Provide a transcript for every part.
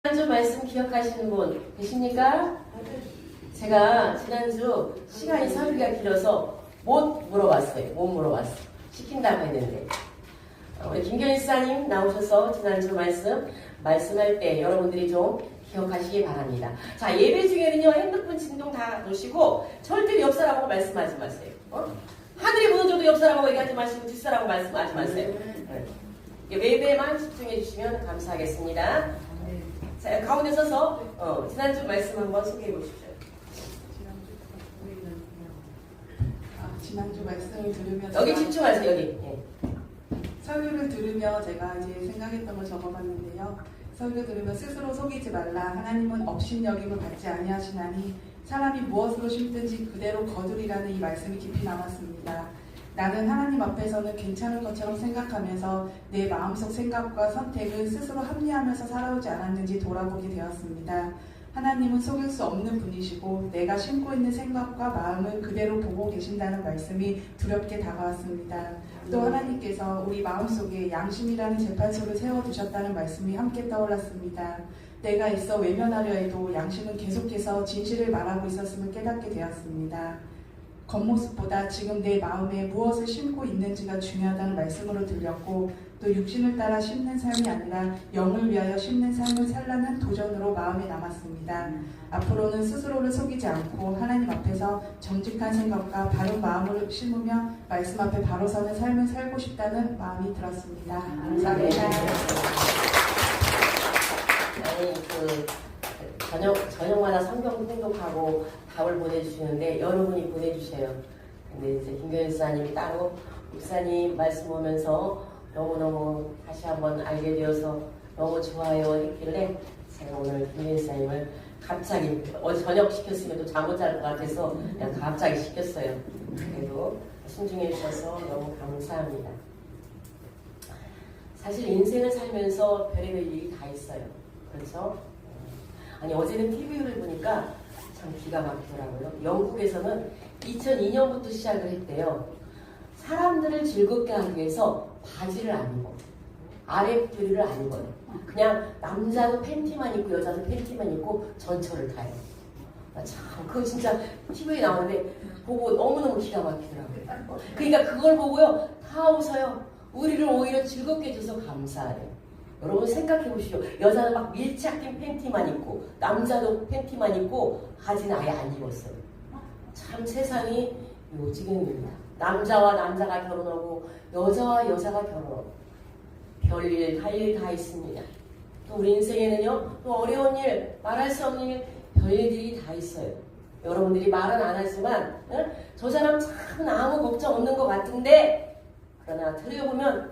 지난주 말씀 기억하시는 분 계십니까? 제가 지난주 시간이 설교가 길어서 못 물어봤어. 시킨다고 했는데 우리 김경희 지사님 나오셔서 지난주 말씀할 때 여러분들이 좀 기억하시기 바랍니다. 자, 예배 중에는요 핸드폰 진동 다 놓으시고 절대 옆 사람하고 말씀하지 마세요. 하늘이 무너져도 옆 사람하고 얘기하지 마시고 뒷사람하고 말씀하지 마세요. 예배에만 집중해 주시면 감사하겠습니다. 자, 가운데 서서 지난주 말씀 한번 소개해 보십시오. 지난주 말씀을 들으며 여기 집중하세요. 여기. 설교를 들으며 제가 이제 생각했던 걸 적어봤는데요. 설교 들으며 스스로 속이지 말라. 하나님은 업신여김을 받지 아니하시나니 사람이 무엇으로 심든지 그대로 거두리라는 이 말씀이 깊이 남았습니다. 나는 하나님 앞에서는 괜찮을 것처럼 생각하면서 내 마음속 생각과 선택을 스스로 합리하면서 살아오지 않았는지 돌아보게 되었습니다. 하나님은 속일 수 없는 분이시고 내가 심고 있는 생각과 마음을 그대로 보고 계신다는 말씀이 두렵게 다가왔습니다. 또 하나님께서 우리 마음속에 양심이라는 재판소를 세워두셨다는 말씀이 함께 떠올랐습니다. 내가 있어 외면하려 해도 양심은 계속해서 진실을 말하고 있었음을 깨닫게 되었습니다. 겉모습보다 지금 내 마음에 무엇을 심고 있는지가 중요하다는 말씀으로 들렸고 또 육신을 따라 심는 삶이 아니라 영을 위하여 심는 삶을 살라는 도전으로 마음에 남았습니다. 앞으로는 스스로를 속이지 않고 하나님 앞에서 정직한 생각과 바른 마음을 심으며 말씀 앞에 바로 서는 삶을 살고 싶다는 마음이 들었습니다. 감사합니다. 아니 저녁마다 성경 통독하고 답을 보내주시는데 여러분이 보내주세요. 근데 이제 김경희 목사님이 따로 목사님 말씀 오면서 너무너무 다시 한번 알게 되어서 너무 좋아요 했길래 제가 오늘 김경희 목사님을 갑자기 어제 저녁 시켰으면 또 잠 못 잘 것 같아서 그냥 갑자기 시켰어요. 그래도 순종해 주셔서 너무 감사합니다. 사실 인생을 살면서 별의별 일이 다 있어요. 그렇죠? 아니 어제는 TV를 보니까 참 기가 막히더라고요. 영국에서는 2002년부터 시작을 했대요. 사람들을 즐겁게 하기 위해서 바지를 안 입어. 아랫부리를 안 입어요. 그냥 남자도 팬티만 입고 여자도 팬티만 입고 전철을 타요. 참 그거 진짜 TV에 나오는데 보고 너무너무 기가 막히더라고요. 그러니까 그걸 보고요 다 웃어요. 우리를 오히려 즐겁게 해줘서 감사해요. 여러분 생각해 보시죠. 여자는 막 밀착 낀 팬티만 입고 남자도 팬티만 입고 바지는 아예 안 입었어요. 참 세상이 요지경입니다. 남자와 남자가 결혼하고 여자와 여자가 결혼하고 별일 할 일 다 있습니다. 또 우리 인생에는요 또 어려운 일 말할 수 없는 일 별일들이 다 있어요. 여러분들이 말은 안 하지만 저 사람 참 아무 걱정 없는 것 같은데 그러나 들여보면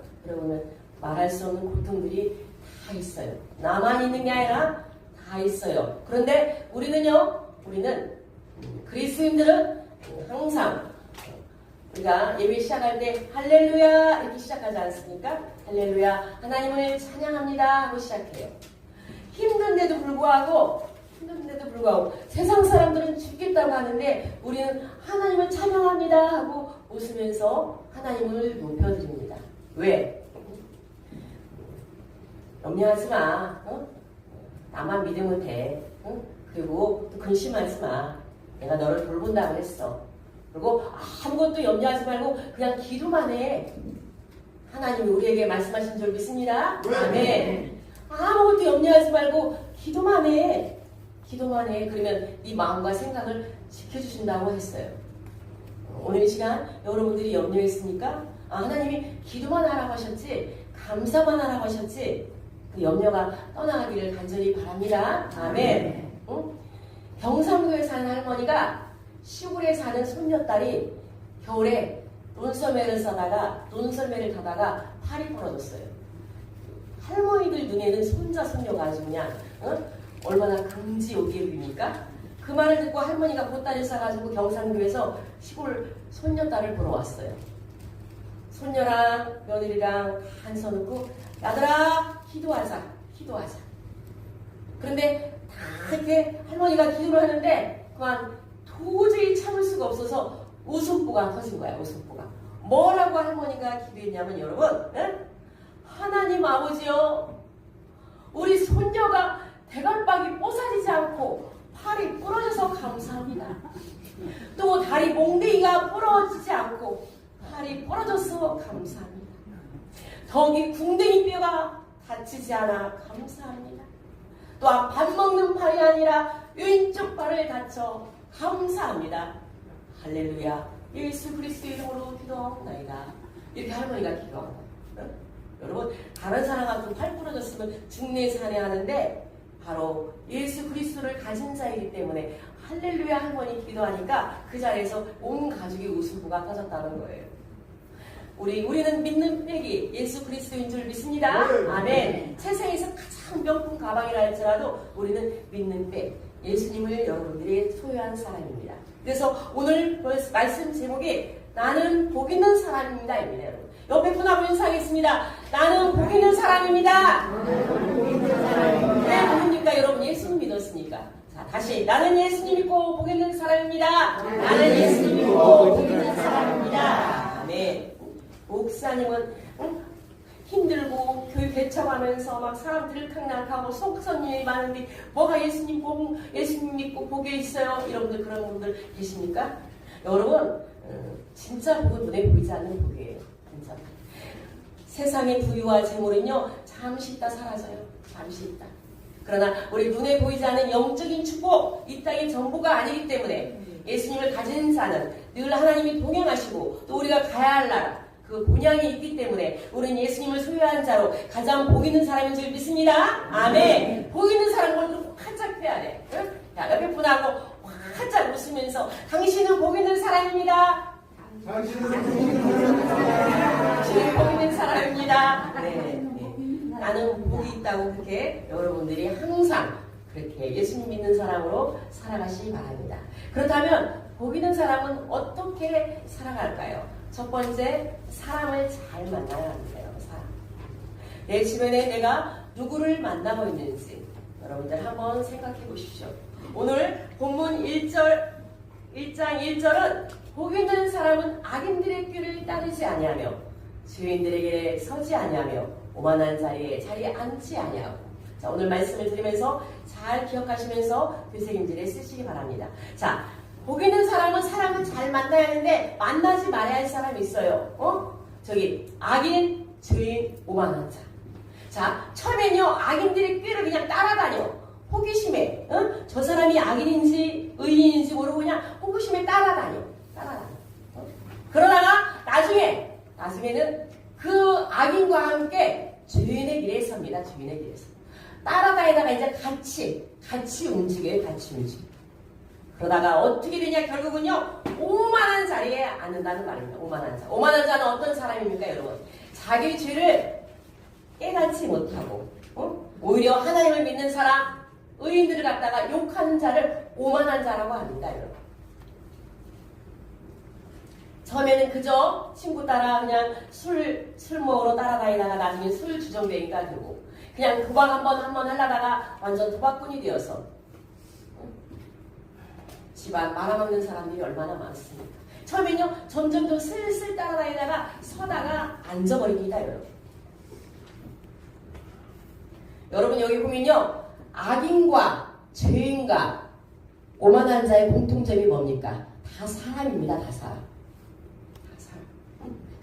말할 수 없는 고통들이 다 있어요. 나만 있는 게 아니라 다 있어요. 그런데 우리는 그리스도인들은 항상 우리가 예배 시작할 때 할렐루야 이렇게 시작하지 않습니까? 할렐루야 하나님을 찬양합니다 하고 시작해요. 힘든데도 불구하고 세상 사람들은 죽겠다고 하는데 우리는 하나님을 찬양합니다 하고 웃으면서 하나님을 높여드립니다. 왜? 염려하지 마. 나만 믿으면 돼. 그리고 또 근심하지 마. 내가 너를 돌본다고 했어. 그리고 아무것도 염려하지 말고 그냥 기도만 해. 하나님이 우리에게 말씀하신 줄 믿습니다. 아멘. 아무것도 염려하지 말고 기도만 해. 그러면 네 마음과 생각을 지켜주신다고 했어요. 오늘 이 시간 여러분들이 염려했습니까? 하나님이 기도만 하라고 하셨지 감사만 하라고 하셨지 그 염려가 떠나가기를 간절히 바랍니다. 아멘. 경상도에 사는 할머니가 시골에 사는 손녀딸이 겨울에 논썰매를 타다가 팔이 부러졌어요. 할머니들 눈에는 손자 손녀가 아주 그냥 얼마나 긍지오기입니까? 그 말을 듣고 할머니가 보따리 싸가지고 경상도에서 시골 손녀딸을 보러 왔어요. 손녀랑 며느리랑 한 손 놓고 야들아 기도하자. 그런데 다 이렇게 할머니가 기도를 하는데 그만 도저히 참을 수가 없어서 웃음보가 터진 거야. 뭐라고 할머니가 기도했냐면 여러분 하나님 아버지요 우리 손녀가 대갈박이 뽀사지지 않고 팔이 부러져서 감사합니다. 또 다리 몽둥이가 부러지지 않고 팔이 부러져서 감사합니다. 덕이 궁뎅이 뼈가 다치지 않아 감사합니다. 또한 밥 먹는 팔이 아니라 왼쪽 팔을 다쳐 감사합니다. 할렐루야. 예수 그리스도 이름으로 기도하옵나이다. 이렇게 할머니가 기도한다. 응? 여러분 다른 사람하고 팔 부러졌으면 중내산해 하는데 바로 예수 그리스도를 가진 자이기 때문에 할렐루야 할머니 기도하니까 그 자리에서 온 가족이 웃음보가 터졌다는 거예요. 우리는 믿는 백이 예수 그리스도인 줄 믿습니다. 아멘. 세상에서 가장 명품 가방이라 할지라도 우리는 믿는 백 예수님을 여러분들이 소유한 사람입니다. 그래서 오늘 말씀 제목이 나는 복 있는 사람입니다. 입니다. 여러분. 옆에 분 한번 인사하겠습니다. 나는 복 있는 사람입니다. 왜 복입니까? 여러분 예수님 믿었으니까. 자, 다시 나는 예수님 믿고 복 있는 사람입니다. 나는 예수님 믿고 복 있는 사람입니다. 아멘. 목사님은 힘들고 교육 개척하면서 막 사람들을 강락하고 속선일이 많은데 뭐가 예수님 믿고 복에 있어요? 여러분들 그런 분들 계십니까? 여러분 진짜 복은 눈에 보이지 않는 복이에요. 진짜. 세상의 부유와 재물은요 잠시 있다 사라져요. 잠시 있다. 그러나 우리 눈에 보이지 않는 영적인 축복 이 땅의 전부가 아니기 때문에 예수님을 가진 자는 늘 하나님이 동행하시고 또 우리가 가야 할 나라 그 본향이 있기 때문에 우리는 예수님을 소유한 자로 가장 복 있는 사람인 줄 믿습니다. 아멘. 복 있는 사람은 활짝 펴야 돼. 응? 자, 옆에 분하고 활짝 웃으면서 당신은 복 있는 사람입니다. 당신은 복 있는 사람입니다. 네. 나는 복이 있다고 그렇게 여러분들이 항상 그렇게 예수님 믿는 사람으로 살아가시기 바랍니다. 그렇다면 복 있는 사람은 어떻게 살아갈까요? 첫 번째, 사람을 잘 만나야 합니다. 사람. 내 주변에 내가 누구를 만나고 있는지 여러분들 한번 생각해 보십시오. 오늘 본문 1장 1절은 복 있는 사람은 악인들의 꾀를 따르지 아니하며 죄인들에게 서지 아니하며 오만한 자리에 앉지 아니하고. 자, 오늘 말씀을 들으면서 잘 기억하시면서 되새김질에 쓰시기 바랍니다. 자, 복 있는 사람은 사람을 잘 만나야 하는데 만나지 말아야 할 사람이 있어요. 저기 악인, 죄인, 오만한 자. 자, 처음엔요 악인들의 꾀를 그냥 따라다녀. 호기심에 저 사람이 악인인지 의인인지 모르고 그냥 호기심에 따라다녀. 그러다가 나중에는 그 악인과 함께 죄인의 길에 섭니다. 죄인의 길에서. 따라다니다가 이제 같이 움직여요. 같이 움직여. 그러다가 어떻게 되냐 결국은요 오만한 자리에 앉는다는 말입니다. 오만한 자. 오만한 자는 어떤 사람입니까 여러분? 자기 죄를 깨닫지 못하고 오히려 하나님을 믿는 사람 의인들을 갖다가 욕하는 자를 오만한 자라고 합니다. 여러분. 처음에는 그저 친구 따라 그냥 술 먹으러 따라다니다가 나중에 술 주정뱅이가 되고 그냥 도박 한번 하려다가 완전 도박꾼이 되어서 집안 말아먹는 사람들이 얼마나 많습니까? 처음에는요 점점 더 슬슬 따라다니다가 서다가 앉아버립니다. 여러분 여기 보면요 악인과 죄인과 오만한 자의 공통점이 뭡니까? 다 사람입니다. 다 사람.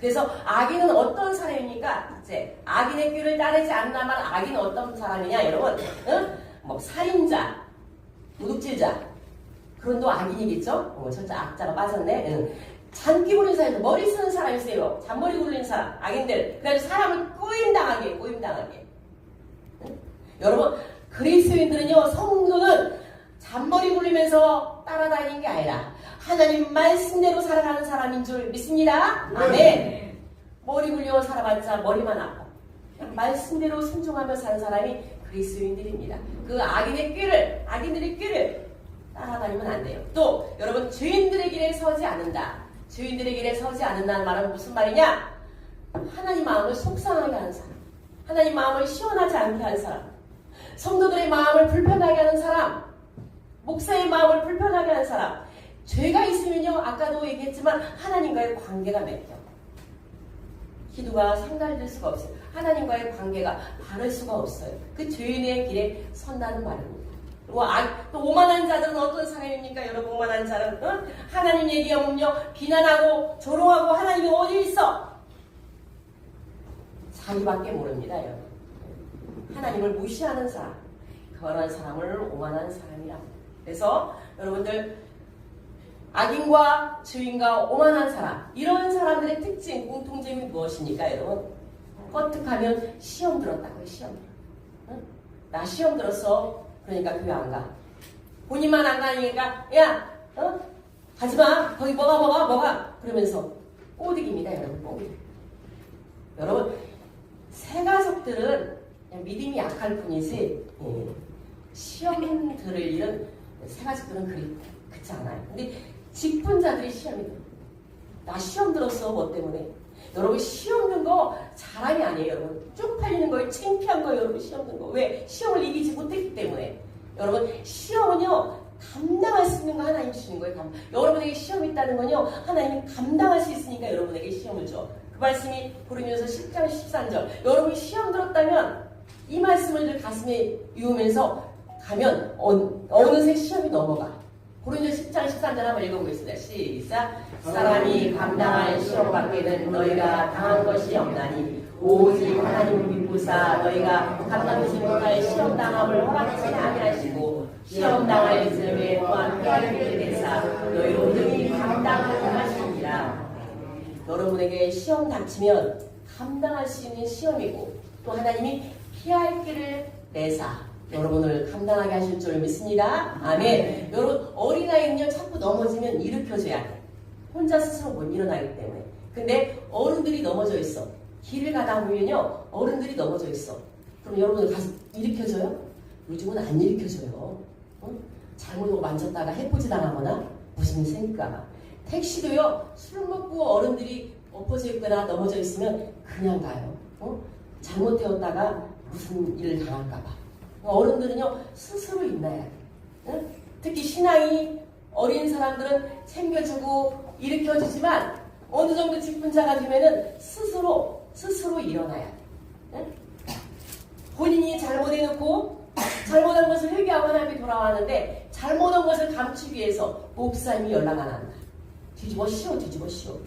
그래서 악인은 어떤 사람입니까? 이제 악인의 꾀를 따르지 않나만 악인은 어떤 사람이냐 여러분? 뭐 살인자, 도둑질자 그건 또 악인이겠죠? 철저 악자가 빠졌네. 잔기 부리는 사람들, 머리 쓰는 사람이 있어요. 잔머리 굴리는 사람, 악인들. 그래서 사람을 꼬임당하게. 여러분, 그리스도인들은요, 성도는 잔머리 굴리면서 따라다니는 게 아니라 하나님 말씀대로 살아가는 사람인 줄 믿습니다. 아멘. 머리 굴려 살아봤자 머리만 아파. 말씀대로 순종하며 사는 사람이 그리스도인들입니다. 그 악인들의 꾀를 따라다니면 안 돼요. 또 여러분 죄인들의 길에 서지 않는다. 죄인들의 길에 서지 않는다는 말은 무슨 말이냐? 하나님 마음을 속상하게 하는 사람, 하나님 마음을 시원하지 않게 하는 사람, 성도들의 마음을 불편하게 하는 사람, 목사의 마음을 불편하게 하는 사람. 죄가 있으면요 아까도 얘기했지만 하나님과의 관계가 맺혀. 기도가 상달될 수가 없어요. 하나님과의 관계가 바를 수가 없어요. 그 죄인의 길에 선다는 말입니다. 그리고 또 오만한 자들은 어떤 사람입니까? 여러분, 오만한 자는 하나님 얘기하면요 비난하고 조롱하고 하나님이 어디 있어? 자기밖에 모릅니다. 여러분. 하나님을 무시하는 사람, 그런 사람을 오만한 사람이라. 그래서 여러분들 악인과 주인과 오만한 사람, 이런 사람들의 특징, 공통점이 무엇입니까? 여러분, 껐득하면 시험 들었다고요. 시험 들어. 나 시험 들었어. 그러니까 교회 안 가. 본인만 안 가니까 야 가지마. 거기 뭐가 그러면서 꼬드깁니다. 여러분, 꼬드기. 여러분, 새가족들은 그냥 믿음이 약할 뿐이지 시험 들을 일은 새가족들은 그렇지 않아요. 근데 직분자들이 시험이 들어. 나 시험 들었어. 뭐 때문에? 여러분, 시험 든 거 자랑이 아니에요. 여러분, 쪽팔리는 거예요. 창피한 거예요. 여러분, 시험 든 거. 왜? 시험을 이기지 못했기 때문에. 여러분, 시험은요 감당할 수 있는 거 하나님 주시는 거예요. 여러분에게 시험이 있다는 건요 하나님이 감당할 수 있으니까 여러분에게 시험을 줘. 그 말씀이 고린도서 10장 13절. 여러분이 시험 들었다면 이 말씀을 가슴에 이으면서 가면 어느새 시험이 넘어가. 고린도서 10장 13절 한번 읽어보겠습니다. 시작. 사람이 감당할 시험 밖에는 너희가 당한 것이 없나니 오직 하나님을 믿고사 너희가 감당하지 못할 시험 당함을 허락하지 아니하시고 시험 당할 즈음에 또한 피할 길을 내사 너희로 능히 감당하게 하시니라. 여러분에게 시험 닥치면 감당할 수 있는 시험이고 또 하나님이 피할 길을 내사 여러분을 감당하게 하실 줄 믿습니다. 아멘. 여러분, 어린아이는요 자꾸 넘어지면 일으켜줘야 돼. 혼자 스스로 못 일어나기 때문에. 근데 어른들이 넘어져 있어. 길을 가다 보면요 어른들이 넘어져 있어. 그럼 여러분 가서 일으켜줘요? 요즘은 안 일으켜줘요. 잘못 만졌다가 해코지 당하거나 무슨 일 생길까봐. 택시도요 술 먹고 어른들이 엎어져 있거나 넘어져 있으면 그냥 가요. 잘못되었다가 무슨 일을 당할까봐. 어른들은요 스스로 인나야 돼. 특히 신앙이 어린 사람들은 챙겨주고 일으켜주지만 어느 정도 직분자가 되면은 스스로 일어나야 돼. 본인이 잘못해놓고 잘못한 것을 회개하고 하나님께 돌아왔는데 잘못한 것을 감추기 위해서 목사님이 연락 안 한다. 뒤집어 씌워.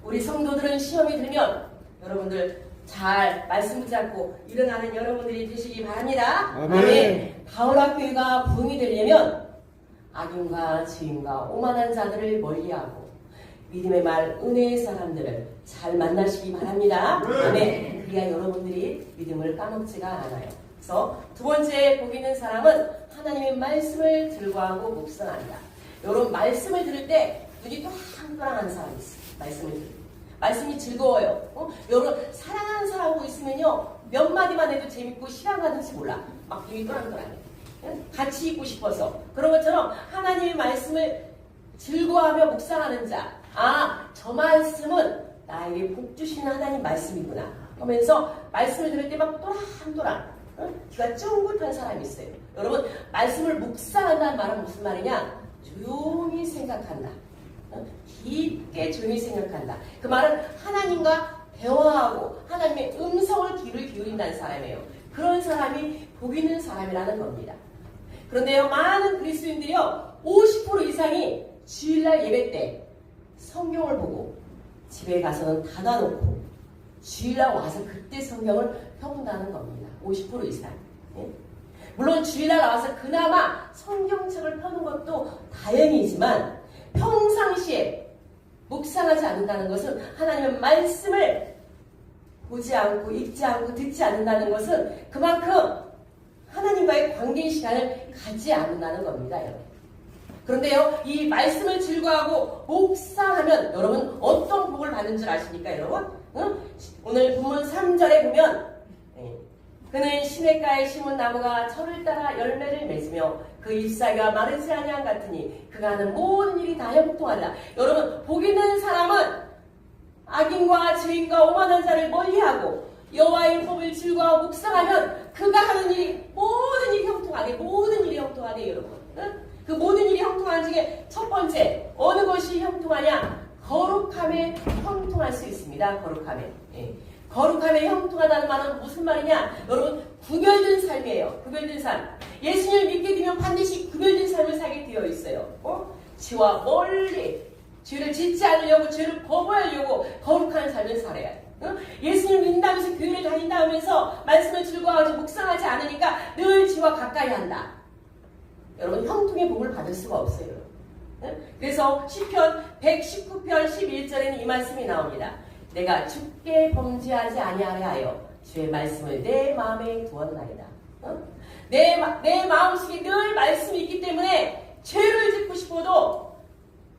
우리 성도들은 시험이 들면 여러분들 잘 말씀 붙잡고 일어나는 여러분들이 되시기 바랍니다. 아멘. 바울학교가 부흥이 되려면 악인과 주인과 오만한 자들을 멀리하고 믿음의 말 은혜의 사람들을 잘 만나시기 바랍니다. 아멘. 그래야 여러분들이 믿음을 까먹지가 않아요. 그래서 두 번째 복 있는 사람은 하나님의 말씀을 들고하고 묵상한다. 여러분, 말씀을 들을 때 눈이 또랑또랑한 사람이 있어요. 말씀을 들을 때. 말씀이 즐거워요. 여러분, 사랑하는 사람하고 있으면요 몇 마디만 해도 재밌고 시간 가는지 몰라. 막 눈이 또랑또랑해. 같이 있고 싶어서. 그런 것처럼 하나님의 말씀을 즐거워하며 묵상하는 자. 저 말씀은 나에게 복 주시는 하나님 말씀이구나 하면서 말씀을 들을 때 막 또랑또랑 귀가 쫑긋한 사람이 있어요. 여러분, 말씀을 묵상한다는 말은 무슨 말이냐? 조용히 생각한다. 깊게 조용히 생각한다. 그 말은 하나님과 대화하고 하나님의 음성을 귀를 기울인다는 사람이에요. 그런 사람이 복 있는 사람이라는 겁니다. 그런데요, 많은 그리스도인들이요 50% 이상이 주일날 예배 때 성경을 보고 집에 가서는 닫아놓고 주일날 와서 그때 성경을 펴본다는 겁니다. 50% 이상. 물론 주일날 나와서 그나마 성경책을 펴는 것도 다행이지만 평상시에 묵상하지 않는다는 것은 하나님의 말씀을 보지 않고 읽지 않고 듣지 않는다는 것은 그만큼 하나님과의 관계의 시간을 갖지 않는다는 겁니다. 여러분. 그런데요, 이 말씀을 즐거워하고 묵상하면 여러분 어떤 복을 받는 줄 아십니까, 여러분? 오늘 본문 3절에 보면 그는 시냇가에 심은 나무가 철을 따라 열매를 맺으며 그 잎사귀가 마르지 아니함 같으니 그가 하는 모든 일이 다 형통하리라. 여러분, 복 있는 사람은 악인과 죄인과 오만한 자를 멀리하고 여호와의 법을 즐거워 묵상하면 그가 하는 일이 모든 일이 형통하게, 모든 일이 형통하게. 여러분, 그 모든 일이 형통한 중에 첫 번째 어느 것이 형통하냐? 거룩함에 형통할 수 있습니다. 거룩함에. 예. 거룩함에 형통하다는 말은 무슨 말이냐? 여러분 구별된 삶이에요. 구별된 삶. 예수님을 믿게 되면 반드시 구별된 삶을 살게 되어 있어요. 죄와 멀리 죄를 짓지 않으려고 죄를 거부하려고 거룩한 삶을 살아야 돼. 예수님을 믿는다면서 교회를 다닌다 하면서 말씀을 즐거워하고 묵상하지 않으니까 늘 죄와 가까이 한다. 여러분 형통의 복을 받을 수가 없어요. 그래서 시편 119편 11절에는 이 말씀이 나옵니다. 내가 주께 범죄하지 아니하려 하여 주의 말씀을 내 마음에 두었나이다. 내 마음속에 늘 말씀이 있기 때문에 죄를 짓고 싶어도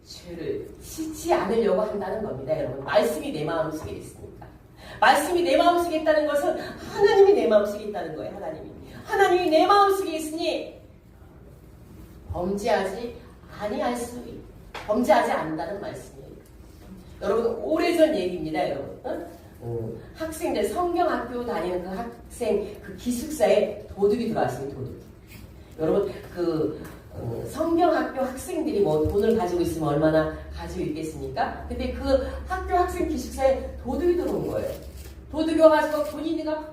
죄를 짓지 않으려고 한다는 겁니다. 여러분 말씀이 내 마음속에 있으니까. 말씀이 내 마음속에 있다는 것은 하나님이 내 마음속에 있다는 거예요. 하나님이 내 마음속에 있으니 범죄하지 않는다는 말씀이에요. 여러분 오래전 얘기입니다. 여러분 학생들 성경학교 다니는 그 학생 그 기숙사에 도둑이 들어왔어요. 도둑. 여러분 성경학교 학생들이 뭐 돈을 가지고 있으면 얼마나 가지고 있겠습니까? 근데 그 학교 학생 기숙사에 도둑이 들어온 거예요. 도둑이 와가지고 돈 있는 거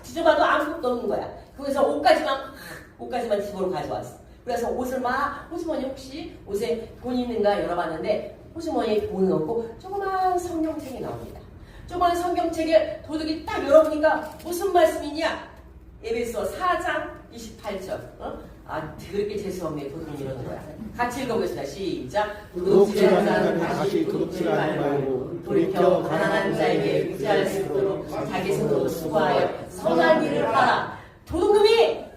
뒤져봐도 아무것도 없는 거야. 그래서 옷까지만 집으로 가져왔어. 그래서 옷을 호주머니 혹시 옷에 돈 있는가 열어봤는데 호주머니에 돈은 없고 조그만 성경책이 나옵니다. 조그만 성경책에 도둑이 딱 열어보니까 무슨 말씀이냐? 에베소 4장 28절. 그렇게 재수없네. 도둑이 이러는 거야. 같이 읽어보겠습니다. 시작. 도둑질하는 자는 다시 도둑질하지 말고 돌이켜 가난한 자에게 구제할 수 있도록 자기 손으로 수고하여 선한 일을 하라. 도둑놈이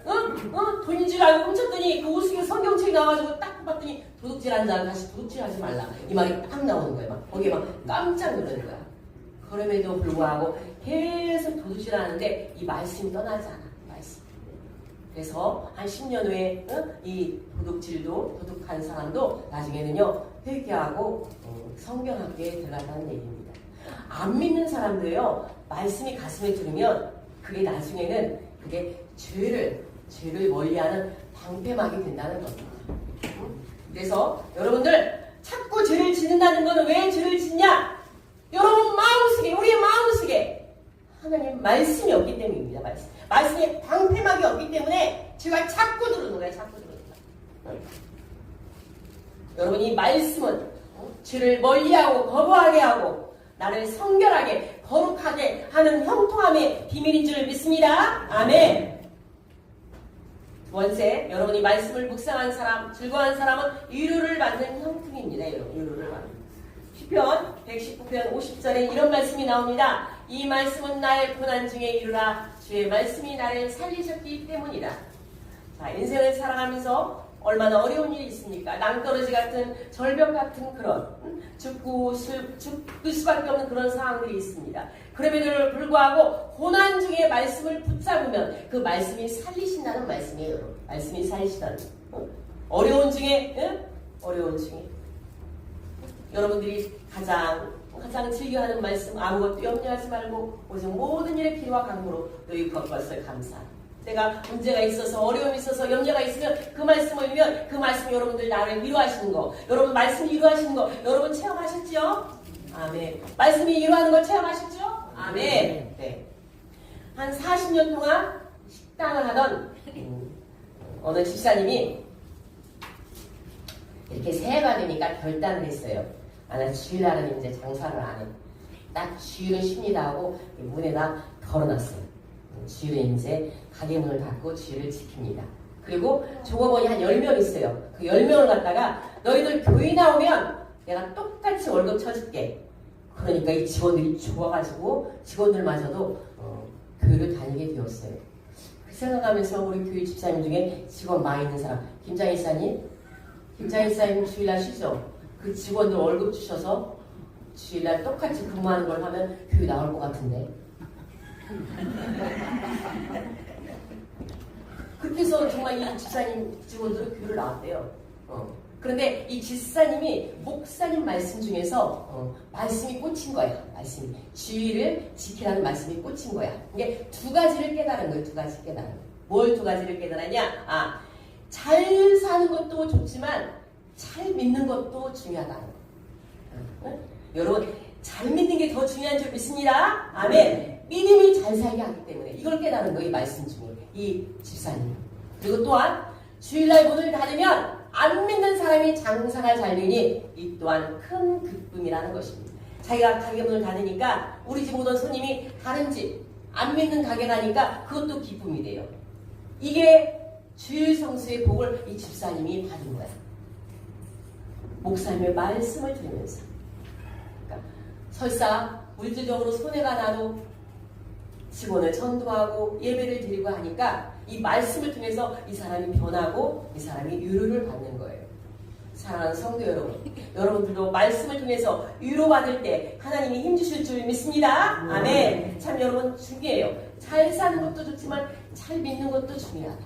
돈인 줄 알고 훔쳤더니 그 옷 속에 성경책이 나와가지고 딱 봤더니 도둑질한 자는 다시 도둑질하지 말라. 이 말이 딱 나오는 거야. 거기에 깜짝 놀라는 거야. 그럼에도 불구하고 계속 도둑질하는데 이 말씀이 떠나지 않아. 그래서 한 10년 후에 이 도둑한 사람도 나중에는요 회개하고 성경학교에 들어갔다는 얘기입니다. 안 믿는 사람도요 말씀이 가슴에 들으면 그게 나중에는 그게 죄를 멀리하는 방패막이 된다는 겁니다. 그래서 여러분들 자꾸 죄를 짓는다는 것은 왜 죄를 짓냐? 여러분 마음속에 우리의 마음속에 하나님 말씀이 없기 때문입니다. 말씀에 방패막이 없기 때문에 죄가 자꾸 들어오는 거예요. 여러분 이 말씀은 죄를 멀리하고 거부하게 하고 나를 성결하게 거룩하게 하는 형통함의 비밀인 줄 믿습니다. 아멘. 두 번째, 여러분이 말씀을 묵상한 사람, 즐거워한 사람은 위로를 받는 형통입니다. 여러분 위로를 받는. 시편 119편 50절에 이런 말씀이 나옵니다. 이 말씀은 나의 고난 중에 이루라. 주의 말씀이 나를 살리셨기 때문이다. 자, 인생을 살아가면서 얼마나 어려운 일이 있습니까? 낭떠러지 같은 절벽 같은 그런 죽을 수밖에 없는 그런 상황들이 있습니다. 그럼에도 불구하고 고난 중에 말씀을 붙잡으면 그 말씀이 살리신다는 말씀이에요. 말씀이 살리시다는 어려운 중에 여러분들이 가장 즐겨하는 말씀 아무것도 염려하지 말고 오직 모든 일에 기도와 간구로 너희 것을 감사하라. 내가 문제가 있어서 어려움이 있어서 염려가 있으면 그 말씀을 읽으면 그 말씀이 여러분들 나를 위로하시는 거 여러분 말씀이 위로하시는 거 여러분 체험하셨죠? 아멘. 말씀이 위로하는 거 체험하셨죠? 아멘. 네. 한 40년 동안 식당을 하던 어느 집사님이 이렇게 새해가 되니까 결단을 했어요. 나 주일날은 이제 장사를 안 해. 딱 주일은 쉽니다 하고 문에다 걸어놨어요. 주일은 이제 가게 문을 닫고 주일을 지킵니다. 그리고 종업원이 한 10명 있어요. 그 10명을 갖다가 너희들 교회 나오면 내가 똑같이 월급 쳐줄게. 그러니까 이 직원들이 좋아가지고 직원들마저도 교회를 다니게 되었어요. 그 생각하면서 우리 교회 집사님 중에 직원 많이 있는 사람 김장희 사님 주일날 쉬죠. 그 직원들 월급 주셔서 주일날 똑같이 근무하는 걸 하면 교회 나올 것 같은데. 그렇게 해서 정말 이 집사님 직원들은 교회를 나왔대요. 그런데 이 집사님이 목사님 말씀 중에서 말씀이 꽂힌 거야. 말씀이 주의를 지키라는 말씀이 꽂힌 거야. 이게 두 가지를 깨달은 거예요. 두 가지 깨달은. 뭘 두 가지를 깨달았냐? 잘 사는 것도 좋지만 잘 믿는 것도 중요하다는 거. 응? 여러분 잘 믿는 게 더 중요한 줄 믿습니다. 아멘. 믿음이 잘 살게 하기 때문에 이걸 깨달은 거예요. 이 말씀 중에 이 집사님. 그리고 또한 주일날 문을 닫으면 안 믿는 사람이 장사가 잘 되니 이 또한 큰 기쁨이라는 것입니다. 자기가 가게 문을 닫으니까 우리 집 오던 손님이 다른 집 안 믿는 가게 가니까 그것도 기쁨이 돼요. 이게 주일 성수의 복을 이 집사님이 받은 거야. 목사님의 말씀을 들으면서. 그러니까 설사 물질적으로 손해가 나도 직원을 전도하고 예배를 드리고 하니까 이 말씀을 통해서 이 사람이 변하고 이 사람이 위로를 받는 거예요. 사랑하는 성도 여러분, 여러분들도 말씀을 통해서 위로받을 때 하나님이 힘주실 줄 믿습니다. 아멘. 참 여러분 중요해요. 잘 사는 것도 좋지만 잘 믿는 것도 중요하다.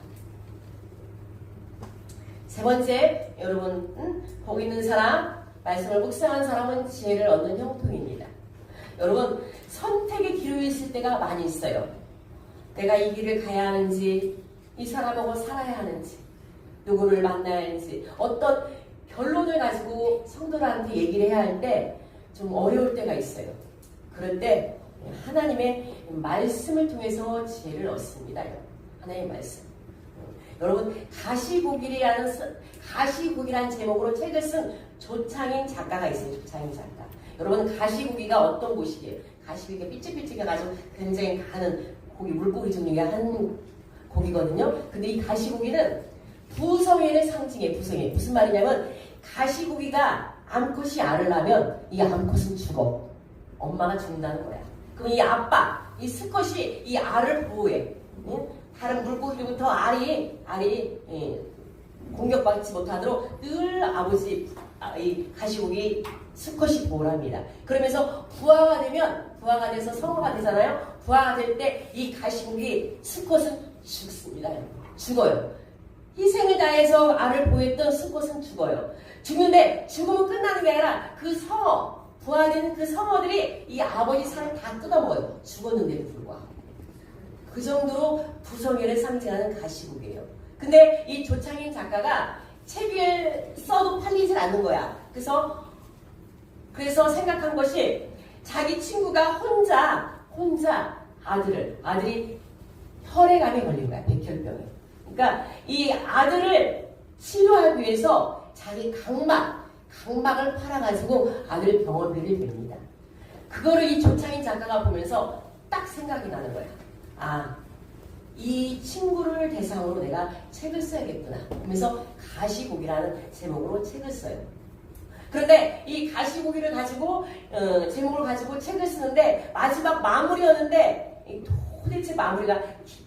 세 번째, 여러분 복 있는 사람, 말씀을 묵상한 사람은 지혜를 얻는 형통입니다. 여러분 선택의 기로에 있을 때가 많이 있어요. 내가 이 길을 가야 하는지, 이 사람하고 살아야 하는지, 누구를 만나야 하는지, 어떤 결론을 가지고 성도들한테 얘기를 해야 할 때 좀 어려울 때가 있어요. 그럴 때 하나님의 말씀을 통해서 지혜를 얻습니다. 하나님의 말씀. 여러분 가시고기라는 제목으로 책을 쓴 조창인 작가가 있어요. 조창인 작가. 여러분 가시고기가 어떤 곳이에요? 가시고기가 삐쭉삐쭉해가지고 굉장히 가는 고기, 물고기 종류의 한 고기거든요. 근데 이 가시고기는 부성애를 상징해. 부성애. 무슨 말이냐면 가시고기가 암컷이 알을 낳으면 이 암컷은 죽어. 엄마가 죽는다는 거야. 그럼 이 아빠, 이 수컷이 이 알을 보호해. 응? 다른 물고기로부터 알이 공격받지 못하도록 늘 이 가시고기 수컷이 보호를 합니다. 그러면서 부화가 돼서 성화가 되잖아요. 부화가 될 때 이 가시고기 수컷은 죽습니다. 죽어요. 희생을 다해서 알을 보호했던 수컷은 죽어요. 죽는데 죽으면 끝나는 게 아니라 부화된 그 성어들이 이 아버지 살을 다 뜯어먹어요. 죽었는데도 불구하고. 그 정도로 부성애를 상징하는 가시국이에요. 근데 이 조창인 작가가 책을 써도 팔리질 않는 거야. 그래서 생각한 것이 자기 친구가 혼자 아들이 혈액암에 걸린 거야. 백혈병에. 그러니까 이 아들을 치료하기 위해서 자기 각막을 팔아가지고 아들 병원비를 냅니다. 그거를 이 조창인 작가가 보면서 딱 생각이 나는 거야. 아, 이 친구를 대상으로 내가 책을 써야겠구나. 그러면서 가시고기라는 제목으로 책을 써요. 그런데 이 가시고기를 가지고 제목을 가지고 책을 쓰는데 마지막 마무리였는데 도대체 마무리가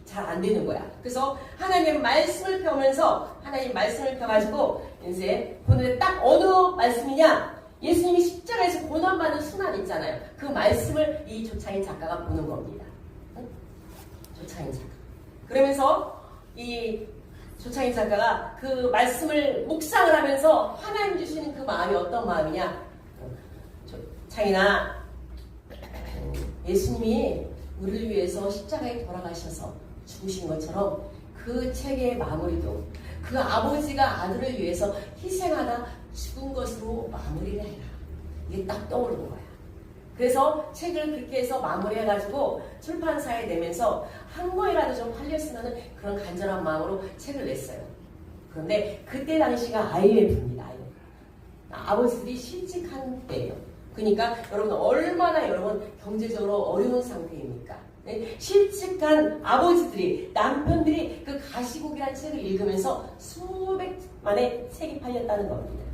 잘 안 되는 거야. 그래서 하나님 말씀을 펴가지고 이제 보는데 딱 어느 말씀이냐? 예수님이 십자가에서 고난받는 순환 있잖아요. 그 말씀을 이 조창인 작가가 보는 겁니다. 조창인 작가. 그러면서 이 조창인 작가가 그 말씀을 묵상을 하면서 하나님 주시는 그 마음이 어떤 마음이냐? 창인아, 예수님이 우리를 위해서 십자가에 돌아가셔서 죽으신 것처럼 그 책의 마무리도 그 아버지가 아들을 위해서 희생하다 죽은 것으로 마무리를 해라. 이게 딱 떠오르는 거야. 그래서 책을 그렇게 해서 마무리해가지고 출판사에 내면서 한 권이라도 좀 팔렸으면 그런 간절한 마음으로 책을 냈어요. 그런데 그때 당시가 IMF입니다. 아버지들이 실직한 때예요. 그러니까 여러분 얼마나 경제적으로 어려운 상태입니까? 네? 실직한 아버지들이, 남편들이 그 가시고기라는 책을 읽으면서 수백만의 책이 팔렸다는 겁니다.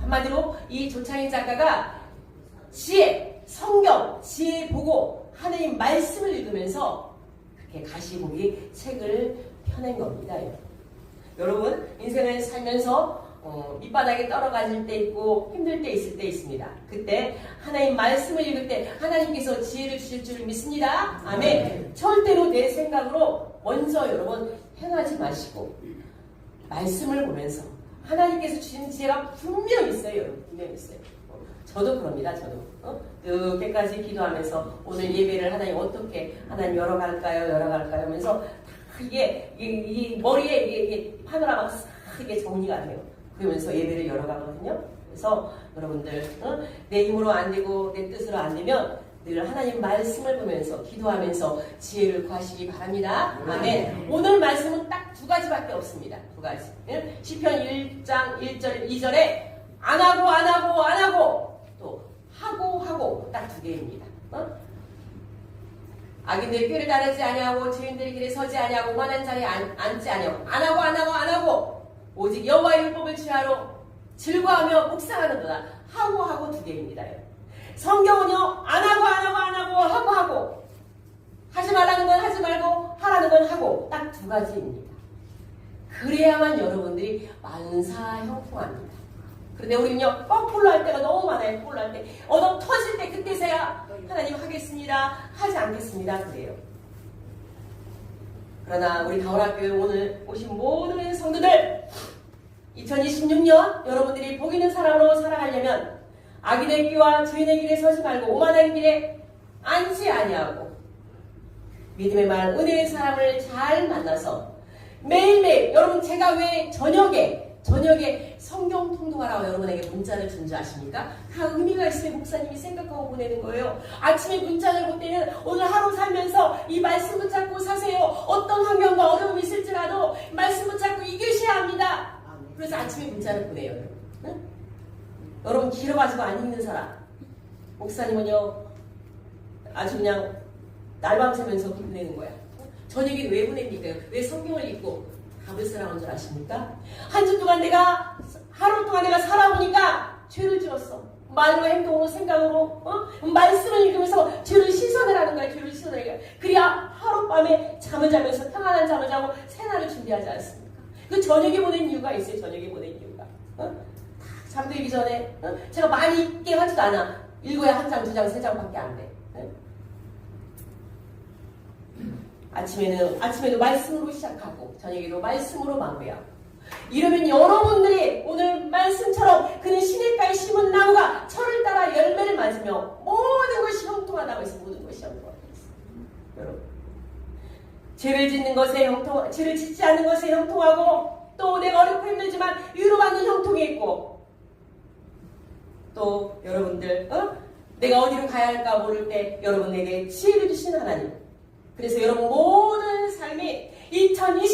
한마디로 이 조창인 작가가 성경, 지혜 보고 하나님 말씀을 읽으면서 그렇게 가시고기 책을 펴낸 겁니다. 여러분 인생을 살면서 밑바닥에 떨어질 때 있고 힘들 때 있을 때 있습니다. 그때 하나님 말씀을 읽을 때 하나님께서 지혜를 주실 줄 믿습니다. 아멘. 절대로 내 생각으로 먼저 여러분 행하지 마시고 말씀을 보면서 하나님께서 주신 지혜가 분명히 있어요. 여러분. 분명히 있어요. 저도 그럽니다. 저도 늦게까지 기도하면서 오늘 예배를 하나님 어떻게 하나님 열어갈까요 하면서 이 머리에 이게 파노라마가 싹 이게 정리가 돼요. 그러면서 예배를 열어가거든요. 그래서 여러분들 내 힘으로 안 되고 내 뜻으로 안 되면 늘 하나님 말씀을 보면서 기도하면서 지혜를 구하시기 바랍니다. 아멘. 오늘 말씀은 딱 두 가지밖에 없습니다. 두 가지. 시편 1장 1절 2절에 안 하고 또 하고 딱 두 개입니다. 악인들의 꾀를 따르지 아니하고 죄인들의 길에 서지 아니하고 오만한 자리에 앉지 아니하고 안 하고 오직 여호와의 율법을 취하러 즐거워하며 묵상하는도다. 하고 두 개입니다. 성경은요 안 하고 하지 말라는 건 하지 말고 하라는 건 하고 딱 두 가지입니다. 그래야만 여러분들이 만사형통합니다. 그런데 우리는요 뻥풀로 할 때가 너무 많아요. 뻥풀로 할 때 얻어 터질 때 그때서야 하나님 하겠습니다 하지 않겠습니다 그래요. 그러나 우리 다울학교에 오늘 오신 모든 성도들 2026년 여러분들이 복 있는 사람으로 살아가려면 악인의 길과 죄인의 길에 서지 말고 오만한 길에 앉지 아니하고 믿음의 말 은혜의 사람을 잘 만나서 매일매일 여러분 제가 왜 저녁에 성경 통독하라고 여러분에게 문자를 준 줄 아십니까? 다 의미가 있으면 목사님이 생각하고 보내는 거예요. 아침에 문자를 볼 때는 오늘 하루 살면서 이 말씀 붙잡고 사세요. 어떤 환경과 어려움이 있을지라도 말씀 붙잡고 이기셔야 합니다. 그래서 아침에 문자를 보내요. 응? 여러분 길어가지고 안 읽는 사람 목사님은요 아주 그냥 날밤 새면서 보내는 거야. 저녁에 왜 보냅니까? 왜 성경을 읽고 답을 쓰라는 줄 아십니까? 한 주 동안 하루 동안 내가 살아보니까 죄를 지었어. 말로 행동으로 생각으로 말씀을 읽으면서 죄를 씻어내라는 거야. 죄를 씻어내라. 그래야 하룻밤에 잠을 자면서 평안한 잠을 자고 새날을 준비하지 않습니까? 그 저녁에 보낸 이유가 있어요. 저녁에 보낸 이유가 다 잠들기 전에 제가 많이 읽게 하지도 않아. 읽어야 한 장, 두 장, 세 장밖에 안 돼. 아침에도 말씀으로 시작하고 저녁에도 말씀으로 마무리하고 이러면 여러분들이 오늘 말씀처럼 그는 시냇가에 심은 나무가 철을 따라 열매를 맞으며 모든 것이 형통하다고 해서 모든 것이 형통하다고 했어요. 여러분 죄를 짓지 않는 것에 형통하고 또 내가 어렵고 힘들지만 위로받는 형통이 있고 또 여러분들 내가 어디로 가야 할까 모를 때 여러분에게 지혜를 주시는 하나님. 그래서 여러분 모든 삶이 2026